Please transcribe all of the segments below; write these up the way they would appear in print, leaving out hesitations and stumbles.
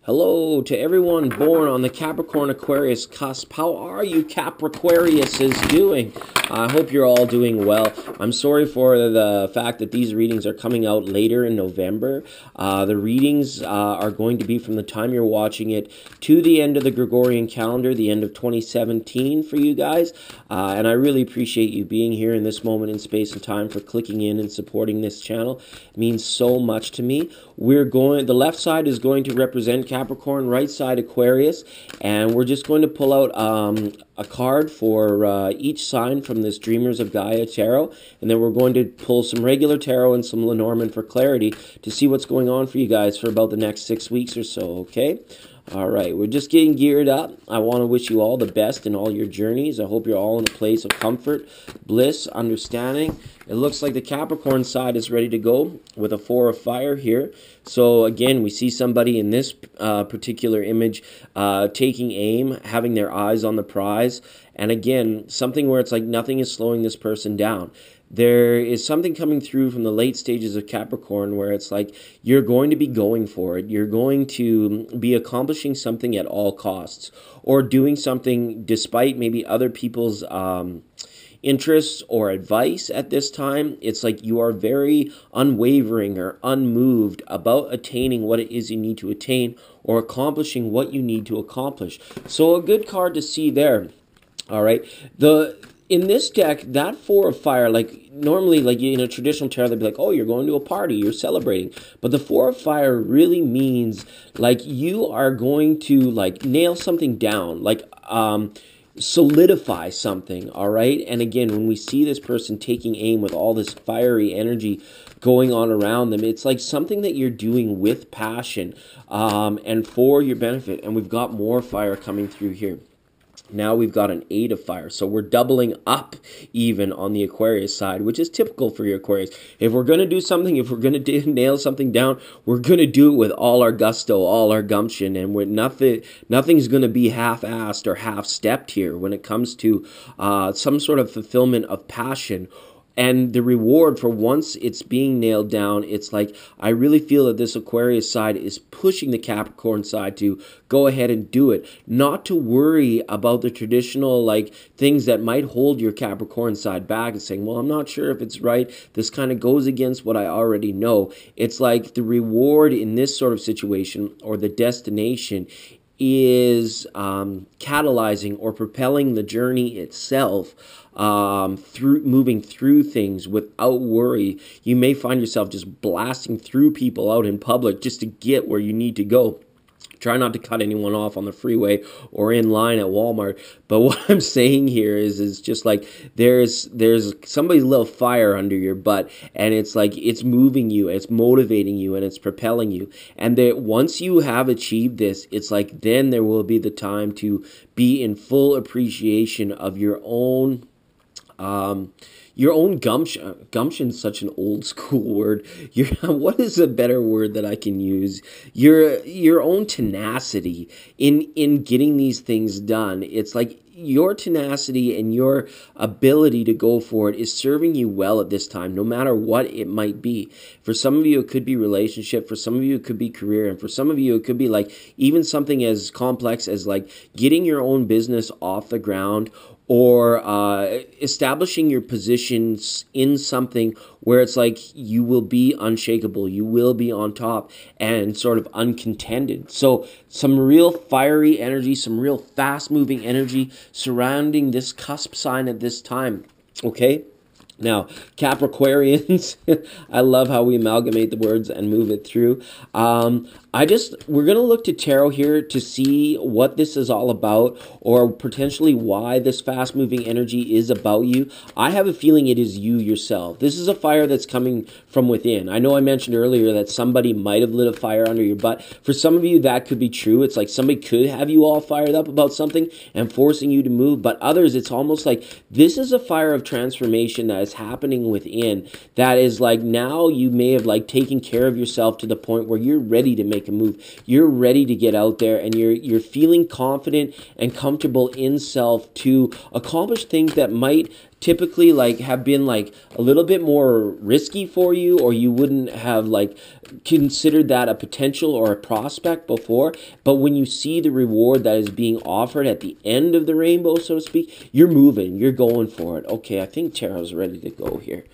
Hello to everyone born on the Capricorn Aquarius cusp. How are you Capricorniuses doing? I hope you're all doing well. I'm sorry for the fact that these readings are coming out later in November. The readings are going to be from the time you're watching it to the end of the Gregorian calendar, the end of 2017 for you guys. And I really appreciate you being here in this moment in space and time, for clicking in and supporting this channel. It means so much to me. The left side is going to represent Capricorn, right side Aquarius, and we're just going to pull out a card for each sign from this Dreamers of Gaia tarot, and then we're going to pull some regular tarot and some Lenormand for clarity to see what's going on for you guys for about the next 6 weeks or so, okay? All right, we're just getting geared up. I want to wish you all the best in all your journeys. I hope you're all in a place of comfort, bliss, understanding. It looks like the Capricorn side is ready to go with a 4 of fire here. So again, we see somebody in this particular image taking aim, having their eyes on the prize. And again, something where it's like nothing is slowing this person down. There is something coming through from the late stages of Capricorn where it's like you're going to be going for it. You're going to be accomplishing something at all costs, or doing something despite maybe other people's interests or advice at this time. It's like you are very unwavering or unmoved about attaining what it is you need to attain, or accomplishing what you need to accomplish. So a good card to see there. All right. In this deck, that 4 of fire, like normally, like in a traditional tarot, they'd be like, oh, you're going to a party, you're celebrating. But the 4 of fire really means like you are going to like nail something down, like solidify something, all right? And again, when we see this person taking aim with all this fiery energy going on around them, it's like something that you're doing with passion and for your benefit. And we've got more fire coming through here. Now we've got an 8 of fire, so we're doubling up even on the Aquarius side, which is typical for your Aquarius. If we're going to do something, if we're going to nail something down, we're going to do it with all our gusto, all our gumption, and nothing's going to be half-assed or half-stepped here when it comes to some sort of fulfillment of passion. And the reward for once it's being nailed down, it's like I really feel that this Aquarius side is pushing the Capricorn side to go ahead and do it. Not to worry about the traditional like things that might hold your Capricorn side back and saying, well, I'm not sure if it's right. This kind of goes against what I already know. It's like the reward in this sort of situation, or the destination, is catalyzing or propelling the journey itself moving through things without worry. You may find yourself just blasting through people out in public just to get where you need to go. Try not to cut anyone off on the freeway or in line at Walmart. But what I'm saying here is just like there's somebody's little fire under your butt, and it's like it's moving you, it's motivating you, and it's propelling you. And that once you have achieved this, it's like then there will be the time to be in full appreciation of your own gumption. Gumption is such an old school word. What is a better word that I can use? Your own tenacity in getting these things done. It's like your tenacity and your ability to go for it is serving you well at this time, no matter what it might be. For some of you, it could be relationship. For some of you, it could be career. And for some of you, it could be like even something as complex as like getting your own business off the ground, or establishing your positions in something where it's like you will be unshakable, you will be on top and sort of uncontended. So some real fiery energy, some real fast-moving energy surrounding this cusp sign at this time, okay? Now, Capricornians, I love how we amalgamate the words and move it through. We're going to look to tarot here to see what this is all about, or potentially why this fast-moving energy is about you. I have a feeling it is you yourself. This is a fire that's coming from within. I know I mentioned earlier that somebody might have lit a fire under your butt. For some of you, that could be true. It's like somebody could have you all fired up about something and forcing you to move. But others, it's almost like this is a fire of transformation that is happening within. That is like now you may have like taken care of yourself to the point where you're ready to make a move. You're ready to get out there, and you're feeling confident and comfortable in self to accomplish things that might typically like have been like a little bit more risky for you, or you wouldn't have like considered that a potential or a prospect before. But when you see the reward that is being offered at the end of the rainbow, so to speak, you're moving, you're going for it. Okay, I think Tarot's ready to go here.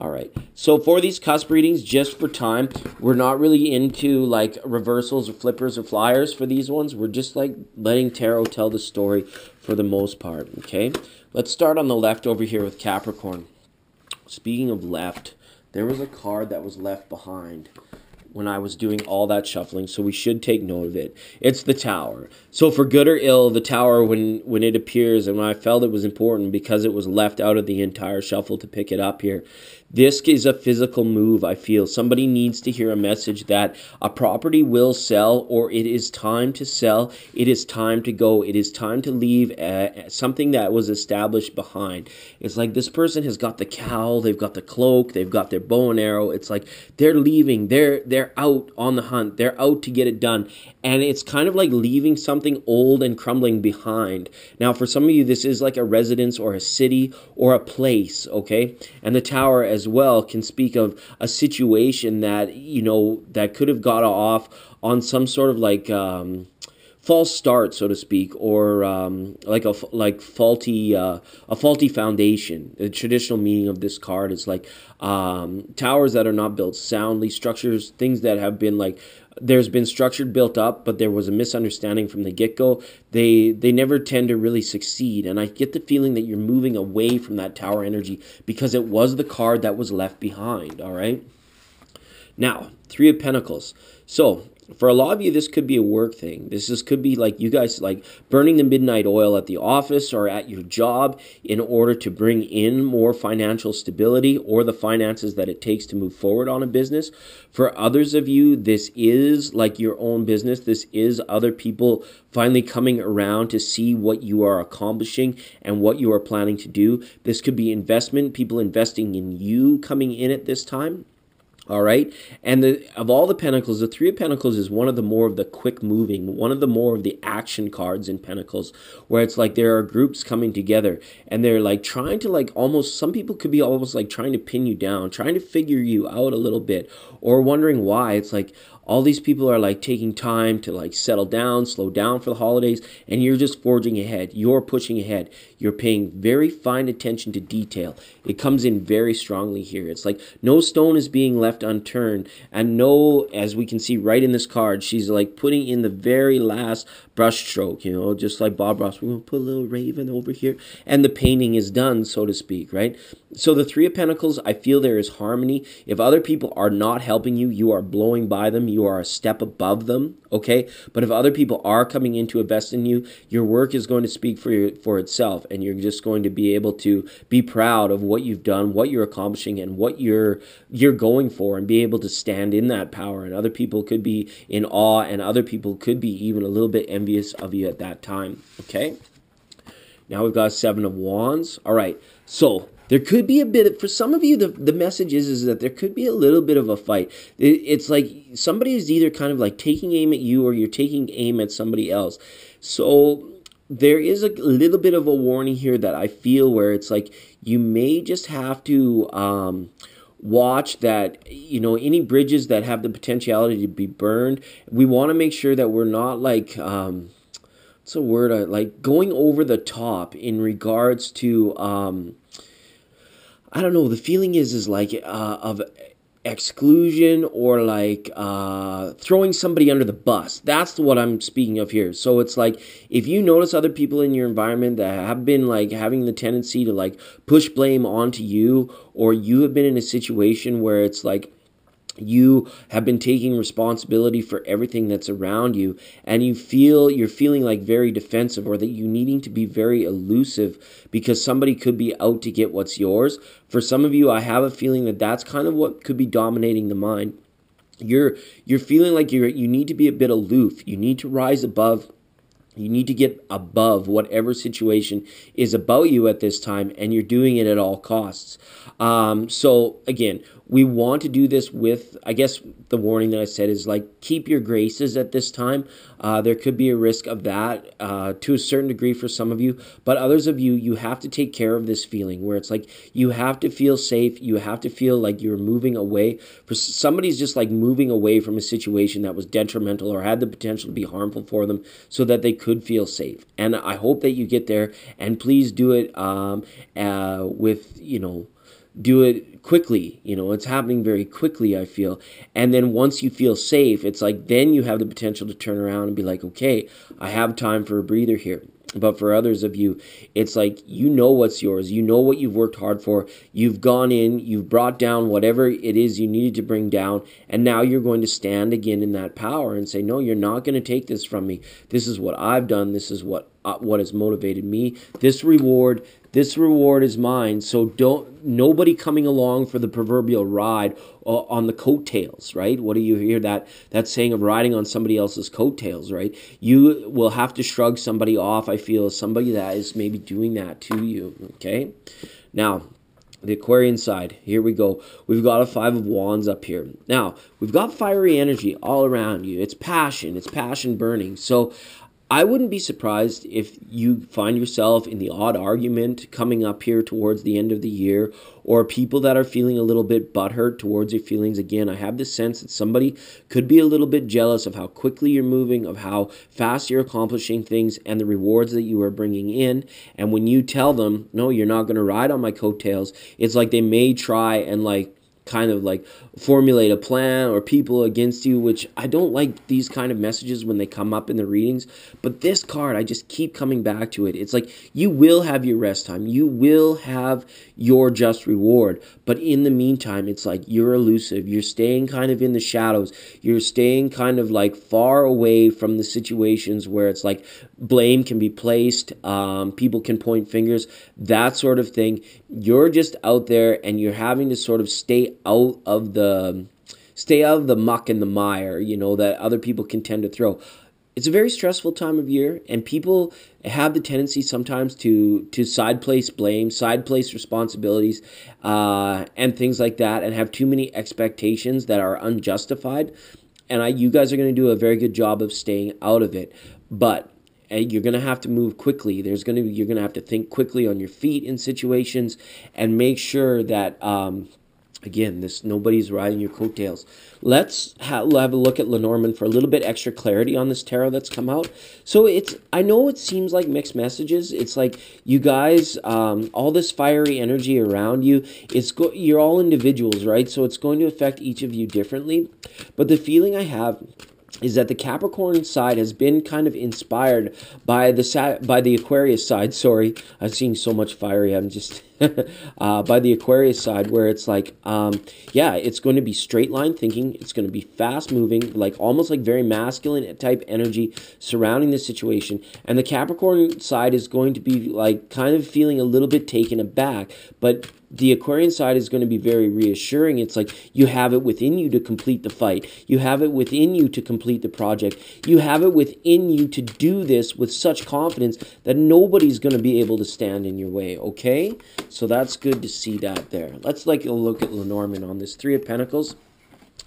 All right, so for these cusp readings, just for time, we're not really into like reversals or flippers or flyers for these ones. We're just like letting Tarot tell the story for the most part, okay? Let's start on the left over here with Capricorn. Speaking of left, there was a card that was left behind when I was doing all that shuffling, so we should take note of it. It's the Tower. So for good or ill, the Tower, when it appears, and when I felt it was important because it was left out of the entire shuffle to pick it up here, this is a physical move, I feel. Somebody needs to hear a message that a property will sell, or it is time to sell. It is time to go. It is time to leave something that was established behind. It's like this person has got the cowl, they've got the cloak, they've got their bow and arrow. It's like they're leaving. They're out on the hunt. They're out to get it done. And it's kind of like leaving something old and crumbling behind. Now, for some of you, this is like a residence or a city or a place, okay? And the Tower as well can speak of a situation that, you know, that could have got off on some sort of like false start, so to speak, or like a faulty foundation. The traditional meaning of this card is like towers that are not built soundly, structures, things that have been like, there's been structure built up, but there was a misunderstanding from the get-go. They never tend to really succeed, and I get the feeling that you're moving away from that Tower energy because it was the card that was left behind, all right? Now, Three of Pentacles. So, for a lot of you, this could be a work thing. This could be like you guys like burning the midnight oil at the office or at your job in order to bring in more financial stability or the finances that it takes to move forward on a business. For others of you, this is like your own business. This is other people finally coming around to see what you are accomplishing and what you are planning to do. This could be investment, people investing in you coming in at this time. All right, and of all the Pentacles, the Three of Pentacles is one of the more of the quick moving, one of the more of the action cards in Pentacles, where it's like there are groups coming together and they're like trying to like almost, some people could be almost like trying to pin you down, trying to figure you out a little bit, or wondering why. It's like all these people are like taking time to like settle down, slow down for the holidays, and you're just forging ahead. You're pushing ahead. You're paying very fine attention to detail. It comes in very strongly here. It's like no stone is being left unturned, and no, as we can see right in this card, she's like putting in the very last brush stroke, you know, just like Bob Ross. We're going to put a little raven over here, and the painting is done, so to speak, right? So the Three of Pentacles, I feel there is harmony. If other people are not helping you, you are blowing by them. You are a step above them, okay? But if other people are coming in to invest in you, your work is going to speak for itself, and you're just going to be able to be proud of what you've done, what you're accomplishing, and what you're going for, and be able to stand in that power. And other people could be in awe, and other people could be even a little bit envious of you at that time, okay? Now we've got Seven of Wands. All right, so there could be a bit, for some of you, the message is that there could be a little bit of a fight. It's like somebody is either kind of like taking aim at you or you're taking aim at somebody else. So there is a little bit of a warning here that I feel where it's like you may just have to watch that, you know, any bridges that have the potentiality to be burned. We want to make sure that we're not like, what's a word, like going over the top in regards to, I don't know, the feeling is like of exclusion or like throwing somebody under the bus. That's what I'm speaking of here. So it's like if you notice other people in your environment that have been like having the tendency to like push blame onto you, or you have been in a situation where it's like you have been taking responsibility for everything that's around you, and you're feeling like very defensive, or that you're needing to be very elusive because somebody could be out to get what's yours. For some of you, I have a feeling that that's kind of what could be dominating the mind. You're feeling like you need to be a bit aloof. You need to rise above. You need to get above whatever situation is about you at this time, and you're doing it at all costs. So again, we want to do this with, I guess the warning that I said is like, keep your graces at this time. There could be a risk of that to a certain degree for some of you, but others of you, you have to take care of this feeling where it's like, you have to feel safe. You have to feel like you're moving away. For somebody's just like moving away from a situation that was detrimental or had the potential to be harmful for them so that they could feel safe. And I hope that you get there, and please do it with, do it quickly. It's happening very quickly, I feel. And then once you feel safe, it's like, then you have the potential to turn around and be like, okay, I have time for a breather here. But for others of you, it's like, you know what's yours. You know what you've worked hard for. You've gone in, you've brought down whatever it is you needed to bring down, and now you're going to stand again in that power and say, no, you're not going to take this from me. This is what I've done. This is what has motivated me. This reward is mine. So nobody coming along for the proverbial ride on the coattails, right? What do you hear that saying of riding on somebody else's coattails, right? You will have to shrug somebody off, I feel, somebody that is maybe doing that to you, okay? Now, the Aquarian side, here we go. We've got a 5 of Wands up here. Now, we've got fiery energy all around you. It's passion burning. So I wouldn't be surprised if you find yourself in the odd argument coming up here towards the end of the year, or people that are feeling a little bit butthurt towards your feelings. Again, I have this sense that somebody could be a little bit jealous of how quickly you're moving, of how fast you're accomplishing things, and the rewards that you are bringing in. And when you tell them, no, you're not going to ride on my coattails, it's like they may try and kind of formulate a plan or people against you, which I don't like these kind of messages when they come up in the readings. But this card, I just keep coming back to it. It's like, you will have your rest time. You will have your just reward. But in the meantime, it's like, you're elusive. You're staying kind of in the shadows. You're staying kind of far away from the situations where it's like blame can be placed. People can point fingers, that sort of thing. You're just out there, and you're having to sort of stay out of the muck and the mire, that other people can tend to throw. It's a very stressful time of year, and people have the tendency sometimes to side place blame, side place responsibilities, and things like that, and have too many expectations that are unjustified. And you guys are going to do a very good job of staying out of it. But you're going to have to move quickly. You're going to have to think quickly on your feet in situations, and make sure that again, nobody's riding your coattails. Let's have a look at Lenormand for a little bit extra clarity on this tarot that's come out. So I know it seems like mixed messages. It's like, you guys, all this fiery energy around you, you're all individuals, right? So it's going to affect each of you differently. But the feeling I have is that the Capricorn side has been kind of inspired by the Aquarius side. Sorry, I'm seeing so much fiery. I'm just by the Aquarius side, where it's like, yeah, it's going to be straight line thinking. It's going to be fast moving, almost like very masculine type energy surrounding the situation. And the Capricorn side is going to be kind of feeling a little bit taken aback, but the Aquarian side is going to be very reassuring. It's like, you have it within you to complete the fight. You have it within you to complete the project. You have it within you to do this with such confidence that nobody's going to be able to stand in your way, okay? So that's good to see that there. Let's look at Lenormand on this 3 of Pentacles.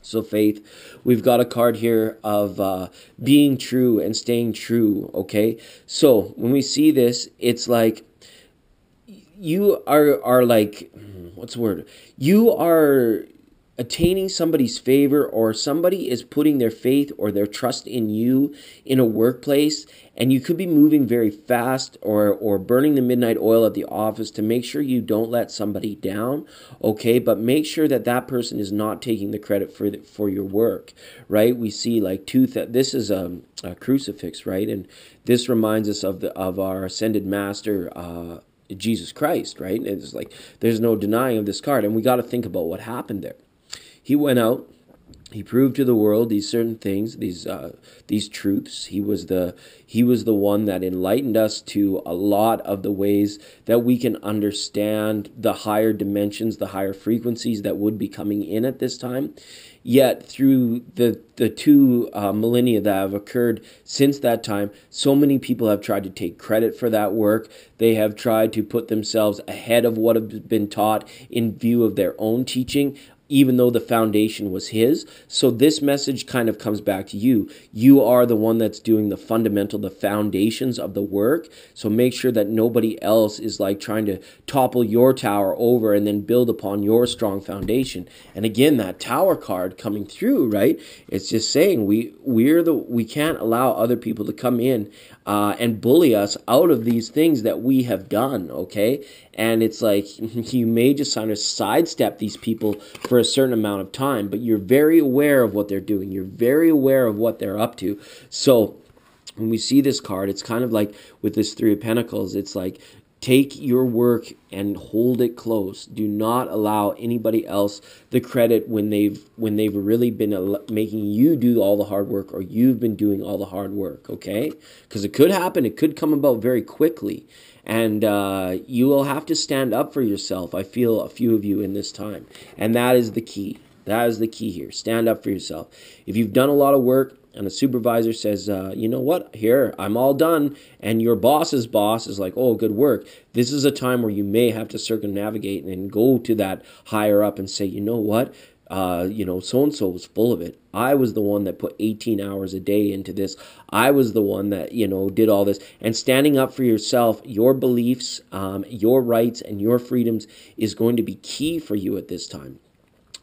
So faith, we've got a card here of being true and staying true, okay? So when we see this, it's like, you are what's the word? You are attaining somebody's favor, or somebody is putting their faith or their trust in you in a workplace, and you could be moving very fast or burning the midnight oil at the office to make sure you don't let somebody down, okay? But make sure that person is not taking the credit for your work, right? We see this is a crucifix, right? And this reminds us of our ascended master, Jesus Christ, right? It's like, there's no denying of this card, and we got to think about what happened there. He went out, he proved to the world these certain things, these truths. He was the one that enlightened us to a lot of the ways that we can understand the higher dimensions, the higher frequencies that would be coming in at this time. Yet through the 2 millennia that have occurred since that time, so many people have tried to take credit for that work. They have tried to put themselves ahead of what has been taught in view of their own teaching. even though the foundation was his. So this message kind of comes back to you. You are the one that's doing the fundamental, the foundations of the work. So make sure that nobody else is like trying to topple your tower over and then build upon your strong foundation. And again, that Tower card coming through, right? It's just saying we can't allow other people to come in and bully us out of these things that we have done, okay? And it's like you may just kind of sidestep these people for a certain amount of time, but you're very aware of what they're doing. You're very aware of what they're up to. So when we see this card, it's kind of like with this Three of Pentacles, it's like take your work and hold it close. Do not allow anybody else the credit when they've really been making you do all the hard work, or you've been doing all the hard work, okay? Because it could happen. It could come about very quickly. And you will have to stand up for yourself. I feel a few of you in this time. And that is the key. That is the key here. Stand up for yourself. If you've done a lot of work and a supervisor says, you know what, here, I'm all done, and your boss's boss is like, oh, good work, this is a time where you may have to circumnavigate and go to that higher up and say, you know what, so-and-so was full of it. I was the one that put 18 hours a day into this. I was the one that, did all this. And standing up for yourself, your beliefs, your rights, and your freedoms is going to be key for you at this time.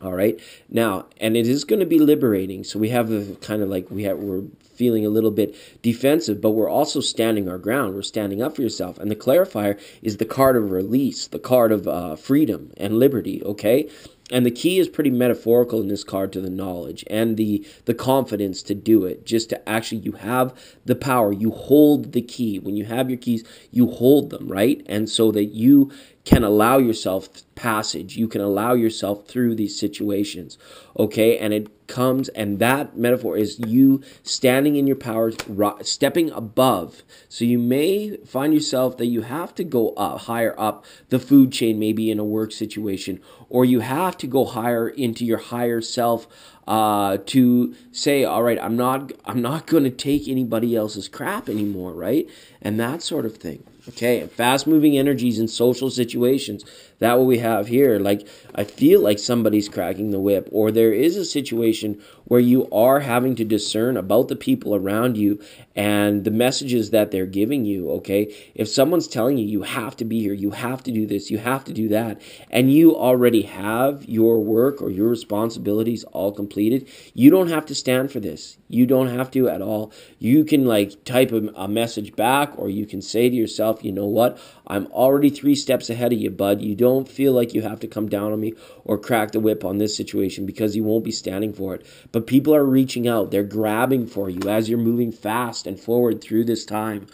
All right. Now, and it is going to be liberating. So we have a kind of like we're feeling a little bit defensive, but we're also standing our ground. We're standing up for yourself. And the clarifier is the card of release, the card of freedom and liberty. Okay. And the key is pretty metaphorical in this card to the knowledge and the confidence to do it. Just to actually, you have the power. You hold the key. When you have your keys, you hold them, right? And so that you can allow yourself passage. You can allow yourself through these situations, okay? And it comes, and that metaphor is you standing in your power, stepping above. So you may find yourself that you have to go up, higher up the food chain, maybe in a work situation, or you have to go higher into your higher self to say, all right, I'm not going to take anybody else's crap anymore, right? And that sort of thing. Okay, fast-moving energies in social situations. That's what we have here. Like, I feel like somebody's cracking the whip, or there is a situation where you are having to discern about the people around you and the messages that they're giving you, okay? If someone's telling you, you have to be here, you have to do this, you have to do that, and you already have your work or your responsibilities all completed, you don't have to stand for this. You don't have to at all. You can like type a message back, or you can say to yourself, you know what, I'm already 3 steps ahead of you, bud. You don't feel like you have to come down on me or crack the whip on this situation, because you won't be standing for it. But people are reaching out. They're grabbing for you as you're moving fast and forward through this time.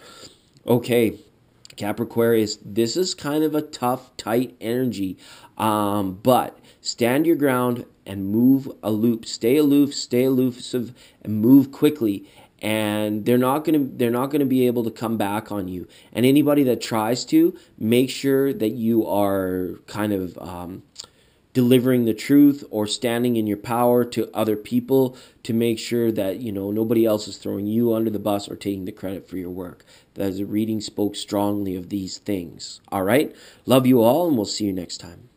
Okay, Capricorn, this is kind of a tough, tight energy, but stand your ground and move a loop. Stay aloof, stay elusive, and move quickly. And they're not gonna be able to come back on you. And anybody that tries to, make sure that you are kind of delivering the truth or standing in your power to other people to make sure that nobody else is throwing you under the bus or taking the credit for your work. That the reading spoke strongly of these things. All right, love you all, and we'll see you next time.